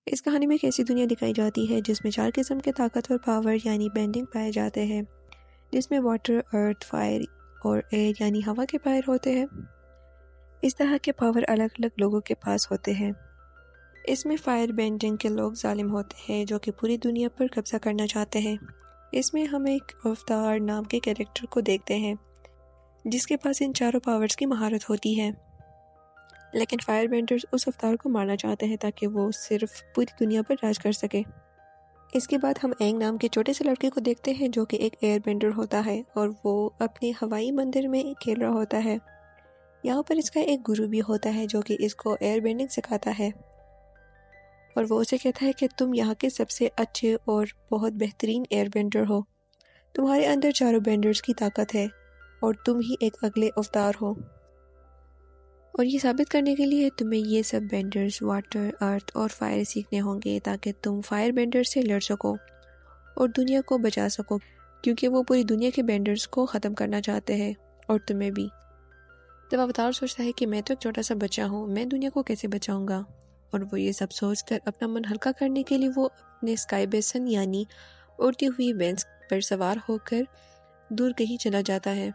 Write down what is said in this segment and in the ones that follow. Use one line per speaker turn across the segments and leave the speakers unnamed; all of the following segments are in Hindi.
इस कहानी में एक ऐसी दुनिया दिखाई जाती है जिसमें 4 किस्म के ताकतवर पावर यानी बेंडिंग पाए जाते हैं, जिसमें वाटर, अर्थ, फायर और एयर यानी हवा के पावर होते हैं। इस तरह के पावर अलग अलग लोगों के पास होते हैं। इसमें फायर बेंडिंग के लोग जालिम होते हैं जो कि पूरी दुनिया पर कब्जा करना चाहते हैं। इसमें हम एक अवतार नाम के कैरेक्टर को देखते हैं जिसके पास इन चारों पावर्स की महारत होती है, लेकिन फायर बेंडर्स उस अवतार को मारना चाहते हैं ताकि वो सिर्फ पूरी दुनिया पर राज कर सके। इसके बाद हम एंग नाम के छोटे से लड़के को देखते हैं जो कि एक एयर बेंडर होता है और वो अपने हवाई मंदिर में खेल रहा होता है। यहाँ पर इसका एक गुरु भी होता है जो कि इसको एयर बेंडिंग सिखाता है और वो उसे कहता है कि तुम यहाँ के सबसे अच्छे और बहुत बेहतरीन एयर बेंडर हो। तुम्हारे अंदर चारों बेंडर्स की ताकत है और तुम ही एक अगले अवतार हो, और ये साबित करने के लिए तुम्हें ये सब बेंडर्स वाटर, अर्थ और फायर सीखने होंगे ताकि तुम फायर बेंडर से लड़ सको और दुनिया को बचा सको, क्योंकि वो पूरी दुनिया के बेंडर्स को ख़त्म करना चाहते हैं और तुम्हें भी। तब अवतार सोचता है कि मैं तो एक छोटा सा बच्चा हूँ, मैं दुनिया को कैसे बचाऊंगा। और वो ये सब सोचकर अपना मन हल्का करने के लिए वो अपने स्काई बेसन यानी उड़ती हुई बेंच पर सवार होकर दूर कहीं चला जाता है।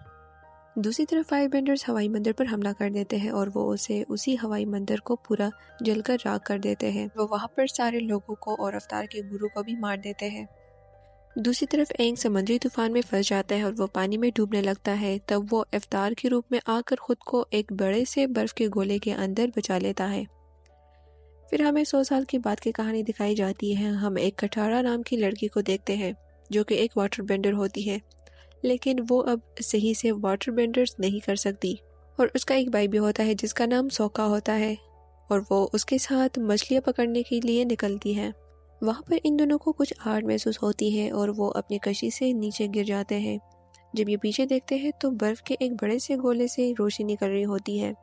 दूसरी तरफ फायर बेंडर्स हवाई मंदिर पर हमला कर देते हैं और वो उसी हवाई मंदिर को पूरा जलकर राख कर देते हैं। वो वहाँ पर सारे लोगों को और अवतार के गुरु को भी मार देते हैं। दूसरी तरफ एंग समुद्री तूफान में फंस जाता है और वो पानी में डूबने लगता है। तब वो अवतार के रूप में आकर खुद को एक बड़े से बर्फ के गोले के अंदर बचा लेता है। फिर हमें 100 साल के बाद की कहानी दिखाई जाती है। हम एक कटारा नाम की लड़की को देखते हैं जो कि एक वाटर बेंडर होती है, लेकिन वो अब सही से वाटर बेंडर्स नहीं कर सकती। और उसका एक भाई भी होता है जिसका नाम सोका होता है और वो उसके साथ मछलियाँ पकड़ने के लिए निकलती है। वहाँ पर इन दोनों को कुछ आहट महसूस होती है और वो अपनी कशी से नीचे गिर जाते हैं। जब ये पीछे देखते हैं तो बर्फ के एक बड़े से गोले से रोशनी निकल रही होती है।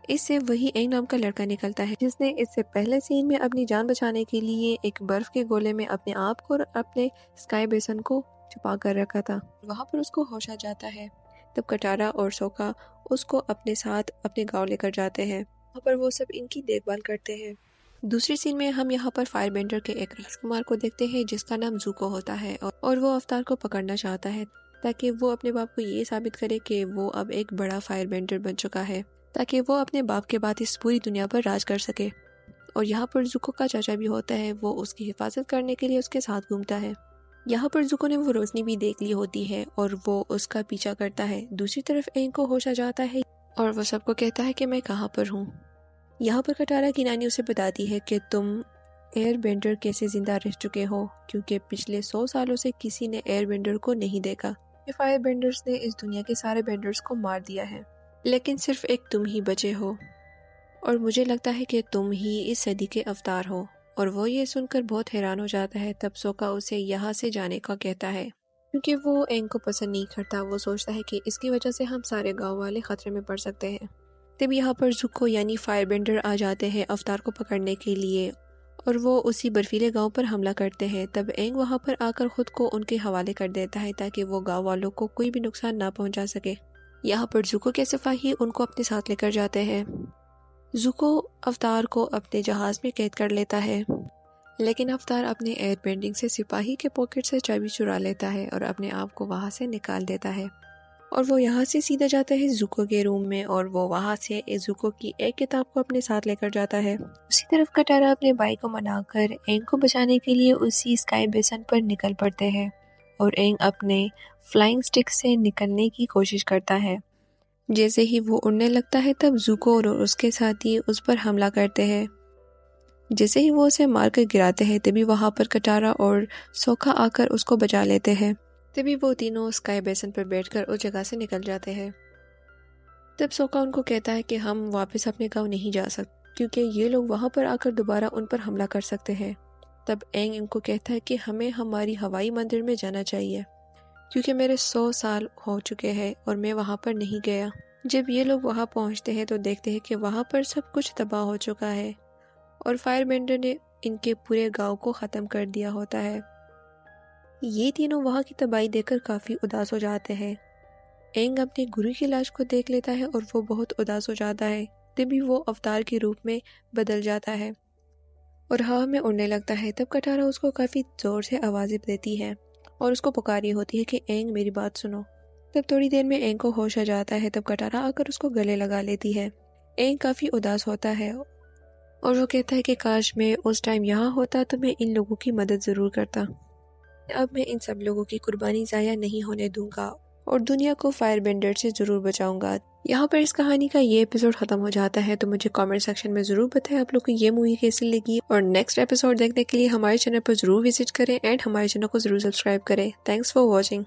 इससे वही एंग नाम का लड़का निकलता है जिसने इससे पहले सीन में अपनी जान बचाने के लिए एक बर्फ के गोले में अपने आप को और अपने स्काई बेसन को छुपा कर रखा था। वहाँ पर उसको होश आ जाता है। तब कटारा और सोका उसको अपने साथ अपने गांव लेकर जाते हैं। वहाँ पर वो सब इनकी देखभाल करते हैं। दूसरी सीन में हम यहाँ पर फायर बेंडर के एक राजकुमार को देखते हैं जिसका नाम जूको होता है और वो अवतार को पकड़ना चाहता है ताकि वो अपने बाप को ये साबित करे कि वो अब एक बड़ा फायर बेंडर बन चुका है, ताकि वो अपने बाप के बाद इस पूरी दुनिया पर राज कर सके। और यहाँ पर जुको का चाचा भी होता है, वो उसकी हिफाजत करने के लिए उसके साथ घूमता है। यहाँ पर जुको ने वो रोशनी भी देख ली होती है और वो उसका पीछा करता है। दूसरी तरफ एंग को होश आ जाता है और वो सबको कहता है कि मैं कहाँ पर हूँ। यहाँ पर कटारा की नानी उसे बताती है कि तुम एयर बेंडर कैसे जिंदा रह चुके हो, क्योंकि पिछले 100 सालों से किसी ने एयर बेंडर को नहीं देखा। फायर बेंडर्स ने इस दुनिया के सारे बेंडर्स को मार दिया है, लेकिन सिर्फ एक तुम ही बचे हो और मुझे लगता है कि तुम ही इस सदी के अवतार हो। और वो ये सुनकर बहुत हैरान हो जाता है। तब सोका उसे यहाँ से जाने का कहता है क्योंकि वो एंग को पसंद नहीं करता। वो सोचता है कि इसकी वजह से हम सारे गांव वाले खतरे में पड़ सकते हैं। तब यहाँ पर जुको यानी फायर बेंडर आ जाते हैं अवतार को पकड़ने के लिए और वो उसी बर्फीले गांव पर हमला करते हैं। तब एंग वहाँ पर आकर खुद को उनके हवाले कर देता है ताकि वो गांव वालों को कोई भी नुकसान ना पहुंचा सके। यहाँ पर जुको के सिपाही उनको अपने साथ लेकर जाते हैं। जुको अवतार को अपने जहाज में कैद कर लेता है, लेकिन अवतार अपने एयर बेंडिंग से सिपाही के पॉकेट से चाबी चुरा लेता है और अपने आप को वहाँ से निकाल देता है। और वो यहाँ से सीधा जाता है जुको के रूम में और वो वहाँ से जुको की एक किताब को अपने साथ लेकर जाता है। उसी तरफ कटारा अपने भाई को मनाकर एंग को बचाने के लिए उसी स्काई बेसन पर निकल पड़ते हैं और एंग अपने फ्लाइंग स्टिक से निकलने की कोशिश करता है। जैसे ही वो उड़ने लगता है तब जुको और उसके साथी उस पर हमला करते हैं। जैसे ही वो उसे मारकर गिराते हैं तभी वहाँ पर कटारा और सोका आकर उसको बचा लेते हैं। तभी वो तीनों स्काई बेसन पर बैठकर उस जगह से निकल जाते हैं। तब सोका उनको कहता है कि हम वापस अपने गांव नहीं जा सकते क्योंकि ये लोग वहाँ पर आकर दोबारा उन पर हमला कर सकते हैं। तब एंग इनको कहता है कि हमें हमारी हवाई मंदिर में जाना चाहिए क्योंकि मेरे 100 साल हो चुके हैं और मैं वहाँ पर नहीं गया। जब ये लोग वहाँ पहुँचते हैं तो देखते हैं कि वहाँ पर सब कुछ तबाह हो चुका है और फायर बेंडर ने इनके पूरे गांव को ख़त्म कर दिया होता है। ये तीनों वहाँ की तबाही देखकर काफ़ी उदास हो जाते हैं। एंग अपने गुरु की लाश को देख लेता है और वो बहुत उदास हो जाता है। तभी वो अवतार के रूप में बदल जाता है। और हवा में उड़ने लगता है। तब कटारा उसको काफ़ी ज़ोर से आवाज़ें देती है और उसको पुकारी होती है कि एंग मेरी बात सुनो। तब थोड़ी देर में एंग को होश आ जाता है। तब कटारा आकर उसको गले लगा लेती है। एंग काफ़ी उदास होता है और वो कहता है कि काश मैं उस टाइम यहाँ होता तो मैं इन लोगों की मदद ज़रूर करता। अब मैं इन सब लोगों की कुर्बानी ज़ाया नहीं होने दूंगा और दुनिया को फायर बेंडर से ज़रूर बचाऊंगा। यहाँ पर इस कहानी का ये एपिसोड ख़त्म हो जाता है। तो मुझे कमेंट सेक्शन में ज़रूर बताएं आप लोग को ये मूवी कैसी लगी और नेक्स्ट एपिसोड देखने के लिए हमारे चैनल पर ज़रूर विजिट करें एंड हमारे चैनल को ज़रूर सब्सक्राइब करें। Thanks for watching.